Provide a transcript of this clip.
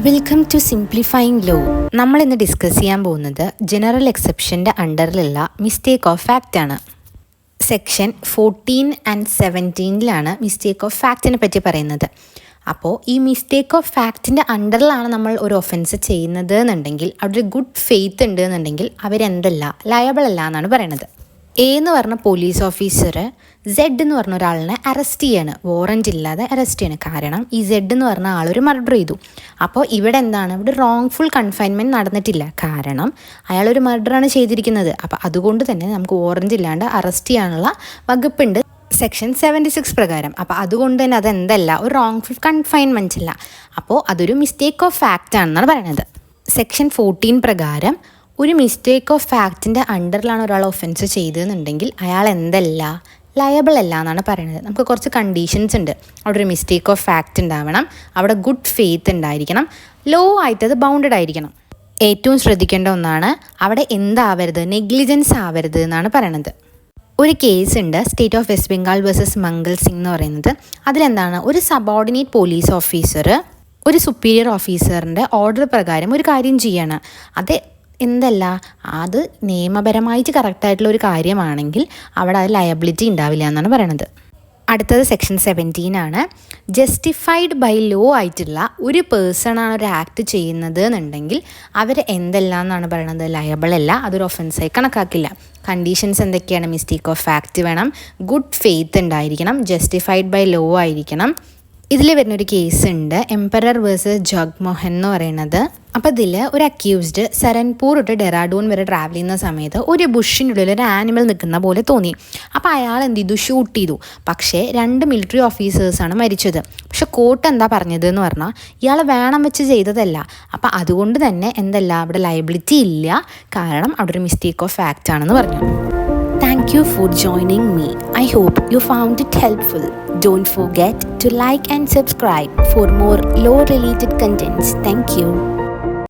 Welcome to simplifying law. നമ്മൾ ഇന്ന് discuss ചെയ്യാൻ പോകുന്നത് ജനറൽ എക്സെപ്ഷൻ്റെ അണ്ടറിലുള്ള മിസ്റ്റേക്ക് ഓഫ് ഫാക്റ്റ് ആണ്. സെക്ഷൻ 14 ആൻഡ് 17 മിസ്റ്റേക്ക് ഓഫ് ഫാക്റ്റിനെ പറ്റി പറയുന്നത്. അപ്പോൾ ഈ മിസ്റ്റേക്ക് ഓഫ് ഫാക്റ്റിൻ്റെ അണ്ടറിലാണ് നമ്മൾ ഒരു ഒഫൻസ് ചെയ്യുന്നത് എന്നുണ്ടെങ്കിൽ അവിടെ ഒരു ഗുഡ് ഫെയ്ത്ത് ഉണ്ട് എന്നുണ്ടെങ്കിൽ അവരെന്തല്ല ലയബിൾ അല്ല എന്നാണ് പറയുന്നത്. എ എന്ന് പറഞ്ഞ പോലീസ് ഓഫീസർ സെഡ് എന്ന് പറഞ്ഞ ഒരാളിനെ അറസ്റ്റ് ചെയ്യാണ്, വാറൻറ്റ് ഇല്ലാതെ അറസ്റ്റ് ചെയ്യാണ്. കാരണം ഈ സെഡ് എന്ന് പറഞ്ഞ ആളൊരു മർഡർ ചെയ്തു. അപ്പോൾ ഇവിടെ എന്താണ്, ഇവിടെ റോങ്ഫുൾ കൺഫൈൻമെൻറ്റ് നടന്നിട്ടില്ല. കാരണം അയാളൊരു മർഡറാണ് ചെയ്തിരിക്കുന്നത്. അപ്പോൾ അതുകൊണ്ട് തന്നെ നമുക്ക് വാറൻറ്റ് ഇല്ലാണ്ട് അറസ്റ്റ് ചെയ്യാനുള്ള വകുപ്പുണ്ട് സെക്ഷൻ 76 പ്രകാരം. അപ്പോൾ അതുകൊണ്ട് തന്നെ അതെന്തല്ല, ഒരു റോങ്ഫുൾ കൺഫൈൻമെൻറ്റ് അല്ല. അപ്പോൾ അതൊരു മിസ്റ്റേക്ക് ഓഫ് ഫാക്റ്റ് ആണെന്നാണ് പറയുന്നത്. സെക്ഷൻ 14 പ്രകാരം ഒരു മിസ്റ്റേക്ക് ഓഫ് ഫാക്റ്റിൻ്റെ അണ്ടറിലാണ് ഒരാൾ ഒഫൻസ് ചെയ്തതെന്നുണ്ടെങ്കിൽ അയാൾ എന്തല്ല, ലയബിൾ അല്ല എന്നാണ് പറയുന്നത്. നമുക്ക് കുറച്ച് കണ്ടീഷൻസ് ഉണ്ട്. അവിടെ ഒരു മിസ്റ്റേക്ക് ഓഫ് ഫാക്റ്റ് ഉണ്ടാവണം, അവിടെ ഗുഡ് ഫെയ്ത്ത് ഉണ്ടായിരിക്കണം, ലോ ആയിട്ട് അത് ബൗണ്ടഡ് ആയിരിക്കണം. ഏറ്റവും ശ്രദ്ധിക്കേണ്ട ഒന്നാണ് അവിടെ എന്താവരുത്, നെഗ്ലിജൻസ് ആവരുത് എന്നാണ് പറയണത്. ഒരു കേസ് ഉണ്ട്, state of west Bengal versus Mangal Singh എന്ന് പറയുന്നത്. അതിലെന്താണ്, ഒരു സബോർഡിനേറ്റ് പോലീസ് ഓഫീസർ ഒരു സുപ്പീരിയർ ഓഫീസറിൻ്റെ ഓർഡർ പ്രകാരം ഒരു കാര്യം ചെയ്യാണ്. അത് എന്തല്ല, അത് നിയമപരമായിട്ട് കറക്റ്റായിട്ടുള്ള ഒരു കാര്യമാണെങ്കിൽ അവിടെ അത് ലയബിലിറ്റി ഉണ്ടാവില്ല എന്നാണ് പറയണത്. അടുത്തത് സെക്ഷൻ 17 ജസ്റ്റിഫൈഡ് ബൈ ലോ ആയിട്ടുള്ള ഒരു പേഴ്സണാണ് ഒരു ആക്ട് ചെയ്യുന്നത് എന്നുണ്ടെങ്കിൽ അവർ എന്തല്ല എന്നാണ് പറയണത്, ലയബിൾ അല്ല, അതൊരു ഒഫൻസായി കണക്കാക്കില്ല. കണ്ടീഷൻസ് എന്തൊക്കെയാണ്, മിസ്റ്റേക്ക് ഓഫ് ഫാക്റ്റ് വേണം, ഗുഡ് ഫെയ്ത്ത് ഉണ്ടായിരിക്കണം, ജസ്റ്റിഫൈഡ് ബൈ ലോ ആയിരിക്കണം. ഇതിൽ വരുന്നൊരു കേസ് ഉണ്ട്, എംപറർ വേഴ്സസ് ജഗ്മോഹൻ എന്ന് പറയുന്നത്. അപ്പോൾ ഇതിൽ ഒരു അക്യൂസ്ഡ് സരൺപൂർ തൊട്ട് ഡെറാഡൂൺ വരെ ട്രാവൽ ചെയ്യുന്ന സമയത്ത് ഒരു ബുഷിനുള്ളിൽ ഒരു ആനിമൽ നിൽക്കുന്ന പോലെ തോന്നി. അപ്പോൾ അയാൾ എന്ത് ചെയ്തു, ഷൂട്ട് ചെയ്തു. പക്ഷേ 2 മിലിറ്ററി ഓഫീസേഴ്സാണ് മരിച്ചത്. പക്ഷെ കോർട്ട് എന്താ പറഞ്ഞത് എന്ന് പറഞ്ഞാൽ ഇയാൾ വേണം വെച്ച് ചെയ്തതല്ല. അപ്പോൾ അതുകൊണ്ട് തന്നെ എന്തല്ല, അവിടെ ലയബിലിറ്റി ഇല്ല, കാരണം അവിടെ ഒരു മിസ്റ്റേക്ക് ഓഫ് ഫാക്റ്റ് ആണെന്ന് പറഞ്ഞു. Thank you for joining me. I hope you found it helpful. Don't forget to like and subscribe for more law related contents. Thank you.